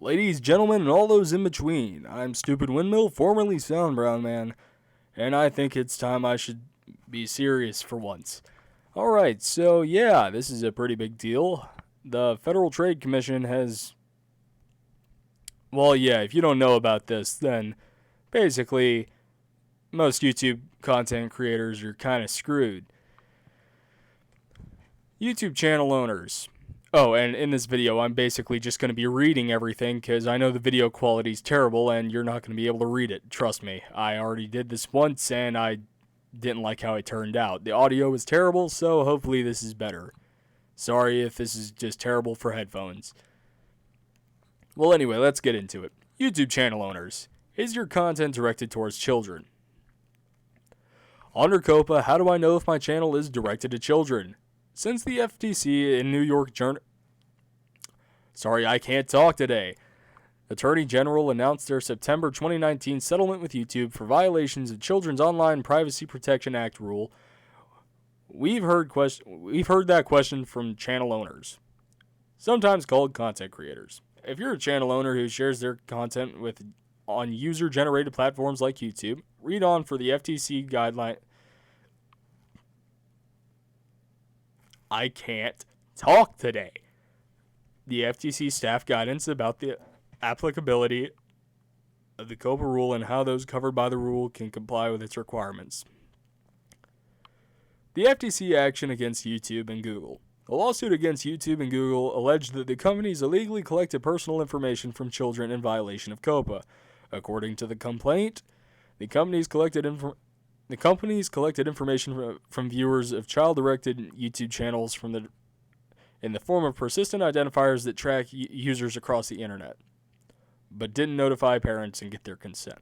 Ladies, gentlemen, and all those in between, I'm Stupidwindmill, formerly Sound Brown Man, and I think it's time I should be serious for once. Alright, so yeah, this is a pretty big deal. The Federal Trade Commission has... Well, yeah, if you don't know about this, then basically most YouTube content creators are kind of screwed. YouTube channel owners. Oh, and in this video, I'm basically just going to be reading everything because I know the video quality is terrible and you're not going to be able to read it. Trust me, I already did this once and I didn't like how it turned out. The audio was terrible, so hopefully this is better. Sorry if this is just terrible for headphones. Well, anyway, let's get into it. YouTube channel owners. Is your content directed towards children? Under COPPA, how do I know if my channel is directed to children? Since the FTC and New York I can't talk today. Attorney General announced their September 2019 settlement with YouTube for violations of Children's Online Privacy Protection Act rule. We've heard that question from channel owners, sometimes called content creators. If you're a channel owner who shares their content on user-generated platforms like YouTube, read on for the FTC guideline. I can't talk today. The FTC staff guidance about the applicability of the COPPA rule and how those covered by the rule can comply with its requirements. The FTC action against YouTube and Google. A lawsuit against YouTube and Google alleged that the companies illegally collected personal information from children in violation of COPPA. According to the complaint, the companies collected information from viewers of child-directed YouTube channels in the form of persistent identifiers that track users across the internet, but didn't notify parents and get their consent.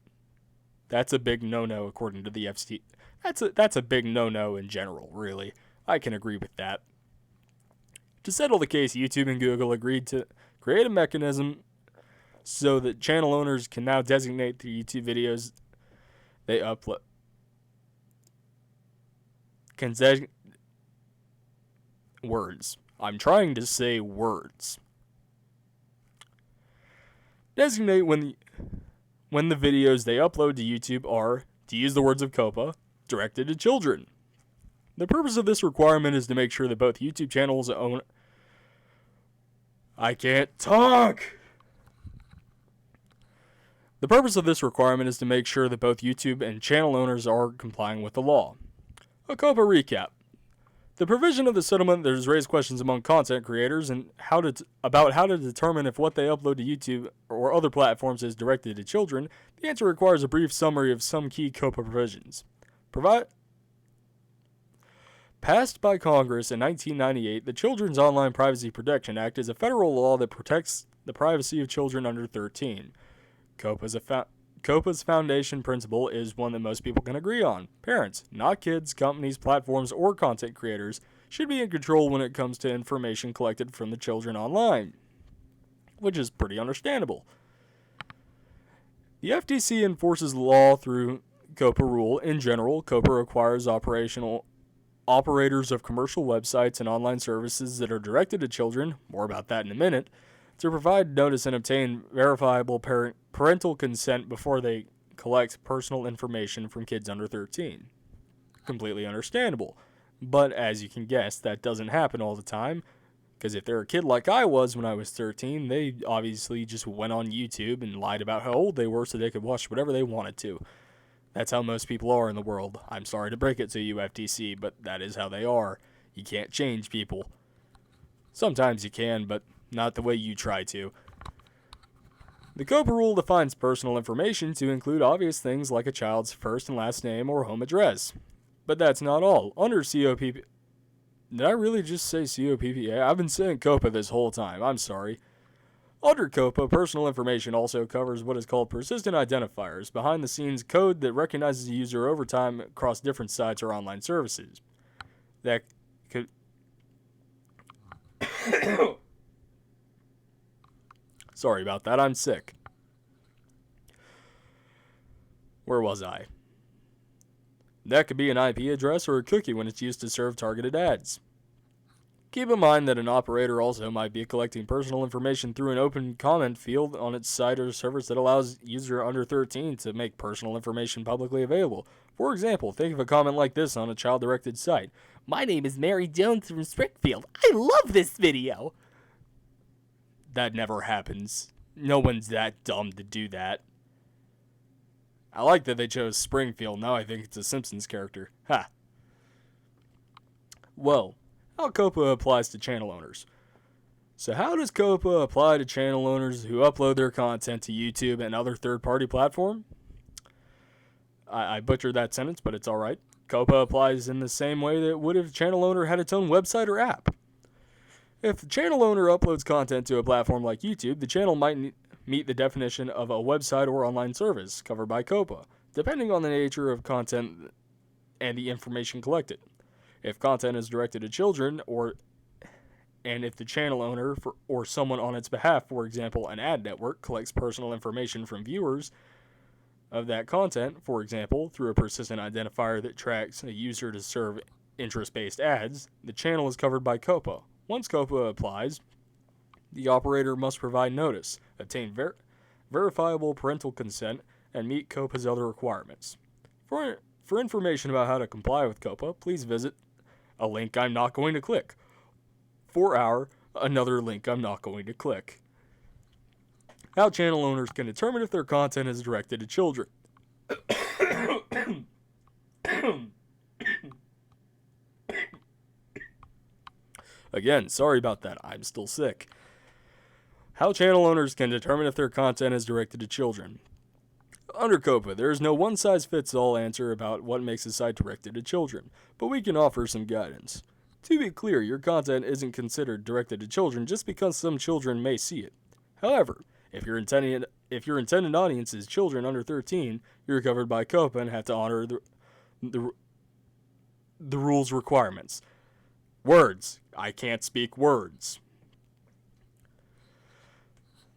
That's a big no-no according to the FTC. That's a big no-no in general, really. I can agree with that. To settle the case, YouTube and Google agreed to create a mechanism so that channel owners can now designate the YouTube videos they upload. Words. I'm trying to say words. Designate when the videos they upload to YouTube are, to use the words of COPPA, directed to children. The purpose of this requirement is to make sure that both YouTube channels own... I can't talk! The purpose of this requirement is to make sure that both YouTube and channel owners are complying with the law. A COPPA recap. The provision of the settlement that has raised questions among content creators and about how to determine if what they upload to YouTube or other platforms is directed to children. The answer requires a brief summary of some key COPPA provisions. Passed by Congress in 1998, the Children's Online Privacy Protection Act is a federal law that protects the privacy of children under 13. COPPA's foundation principle is one that most people can agree on. Parents, not kids, companies, platforms, or content creators, should be in control when it comes to information collected from the children online, which is pretty understandable. The FTC enforces the law through COPPA rule. In general, COPPA requires operators of commercial websites and online services that are directed to children, more about that in a minute, to provide notice and obtain verifiable parental consent before they collect personal information from kids under 13. Completely understandable. But as you can guess, that doesn't happen all the time, because if they're a kid like I was when I was 13, they obviously just went on YouTube and lied about how old they were so they could watch whatever they wanted to. That's how most people are in the world. I'm sorry to break it to you, FTC, but that is how they are. You can't change people. Sometimes you can, but not the way you try to. The COPPA rule defines personal information to include obvious things like a child's first and last name or home address. But that's not all. Under COPPA... Did I really just say COPPA? I've been saying COPPA this whole time. I'm sorry. Under COPPA, personal information also covers what is called persistent identifiers, behind-the-scenes code that recognizes a user over time across different sites or online services. That could... Sorry about that, I'm sick. Where was I? That could be an IP address or a cookie when it's used to serve targeted ads. Keep in mind that an operator also might be collecting personal information through an open comment field on its site or service that allows user under 13 to make personal information publicly available. For example, think of a comment like this on a child-directed site. My name is Mary Jones from Springfield. I love this video. That never happens. No one's that dumb to do that. I like that they chose Springfield. Now I think it's a Simpsons character. Ha. Well, how COPPA applies to channel owners. So how does COPPA apply to channel owners who upload their content to YouTube and other third-party platforms? I butchered that sentence, but it's alright. COPPA applies in the same way that it would if a channel owner had its own website or app. If the channel owner uploads content to a platform like YouTube, the channel might meet the definition of a website or online service covered by COPPA, depending on the nature of content and the information collected. If content is directed to children, and if the channel owner or someone on its behalf, for example, an ad network, collects personal information from viewers of that content, for example, through a persistent identifier that tracks a user to serve interest-based ads, the channel is covered by COPPA. Once COPPA applies, the operator must provide notice, obtain verifiable parental consent, and meet COPPA's other requirements. For information about how to comply with COPPA, please visit a link I'm not going to click. Another link I'm not going to click. How channel owners can determine if their content is directed to children. Again, sorry about that. I'm still sick. How channel owners can determine if their content is directed to children. Under COPPA, there is no one-size-fits-all answer about what makes a site directed to children, but we can offer some guidance. To be clear, your content isn't considered directed to children just because some children may see it. However, if your intended audience is children under 13, you're covered by COPPA and have to honor the rules requirements. Words. I can't speak words.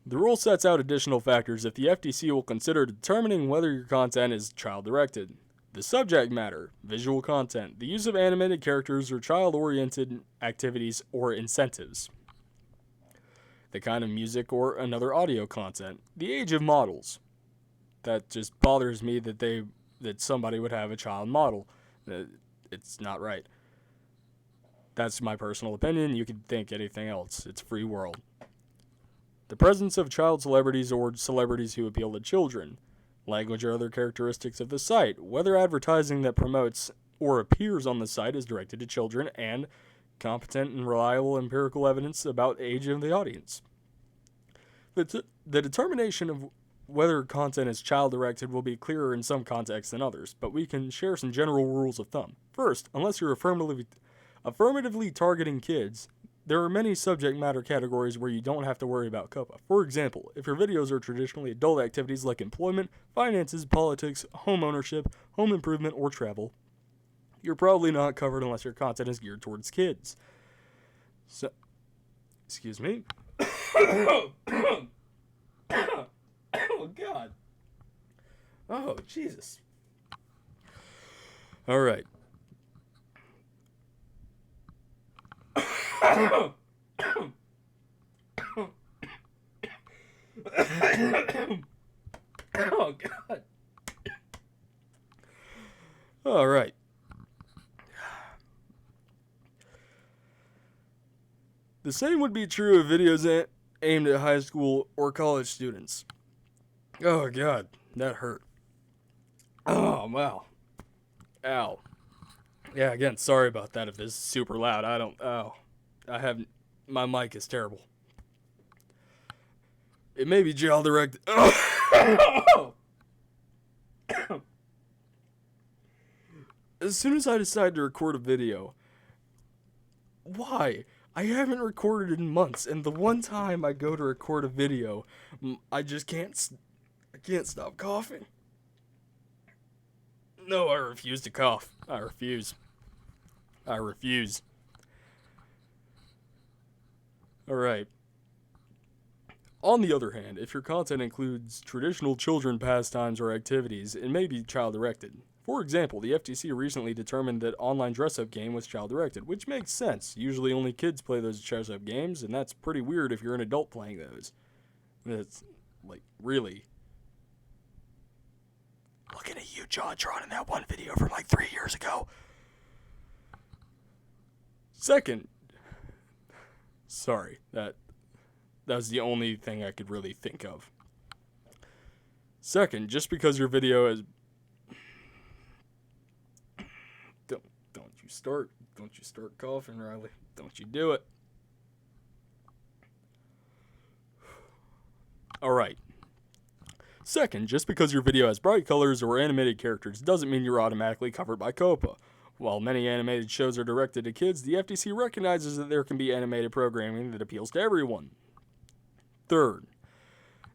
The rule sets out additional factors if the FTC will consider determining whether your content is child-directed. The subject matter, visual content, the use of animated characters or child-oriented activities or incentives. The kind of music or another audio content. The age of models. That just bothers me that somebody would have a child model. It's not right. That's my personal opinion. You can think anything else. It's a free world. The presence of child celebrities or celebrities who appeal to children. Language or other characteristics of the site. Whether advertising that promotes or appears on the site is directed to children, and competent and reliable empirical evidence about age of the audience. The determination of whether content is child-directed will be clearer in some contexts than others, but we can share some general rules of thumb. First, unless you're affirmatively targeting kids, there are many subject matter categories where you don't have to worry about COPPA. For example, if your videos are traditionally adult activities like employment, finances, politics, home ownership, home improvement, or travel, you're probably not covered unless your content is geared towards kids. So, excuse me. Oh, God. Oh, Jesus. All right. Oh, God. All right. The same would be true of videos aimed at high school or college students. Oh, God. That hurt. Oh, wow. Ow. Yeah, again, sorry about that if this is super loud. My mic is terrible. It may be child-directed. As soon as I decide to record a video, why? I haven't recorded in months, and the one time I go to record a video, I just can't stop coughing. No, I refuse to cough. I refuse. Alright. On the other hand, if your content includes traditional children pastimes or activities, it may be child-directed. For example, the FTC recently determined that online dress-up game was child-directed, which makes sense. Usually only kids play those dress-up games, and that's pretty weird if you're an adult playing those. It's, like, really. Looking at you, JonTron, in that one video from like 3 years ago. Second, sorry, that was the only thing I could really think of. Second, just because your video is don't you start coughing, Riley. Don't you do it. All right. Second, just because your video has bright colors or animated characters doesn't mean you're automatically covered by COPPA. While many animated shows are directed to kids, the FTC recognizes that there can be animated programming that appeals to everyone. Third,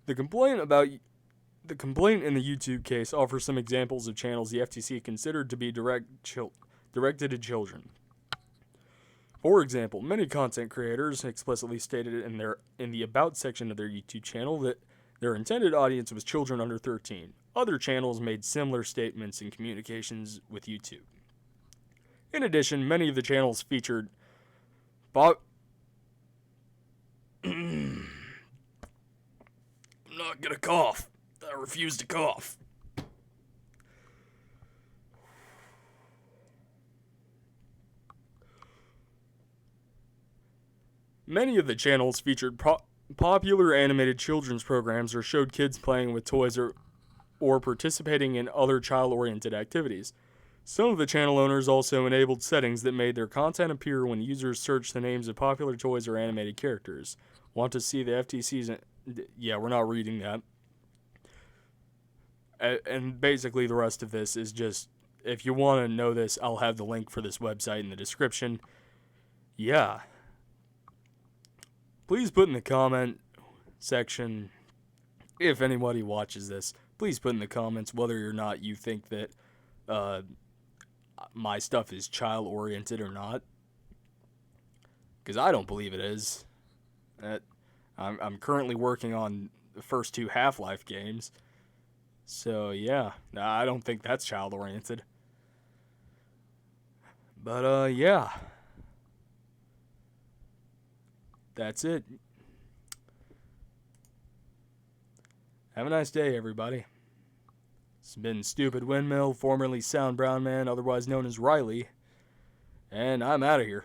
the complaint in the YouTube case offers some examples of channels the FTC considered to be directed to children. For example, many content creators explicitly stated in the About section of their YouTube channel that their intended audience was children under 13. Other channels made similar statements in communications with YouTube. In addition, many of the channels featured I'm not gonna cough. I refuse to cough. Many of the channels featured popular animated children's programs or showed kids playing with toys or participating in other child-oriented activities. Some of the channel owners also enabled settings that made their content appear when users searched the names of popular toys or animated characters. Want to see the FTC's... Yeah, we're not reading that. And basically the rest of this is just... If you want to know this, I'll have the link for this website in the description. Yeah. Please put in the comment section, if anybody watches this, please put in the comments whether or not you think that my stuff is child-oriented or not. Because I don't believe it is. I'm currently working on the first 2 Half-Life games. So, yeah. I don't think that's child-oriented. But, yeah. That's it. Have a nice day, everybody. It's been Stupidwindmill, formerly Sound Brown Man, otherwise known as Riley. And I'm out of here.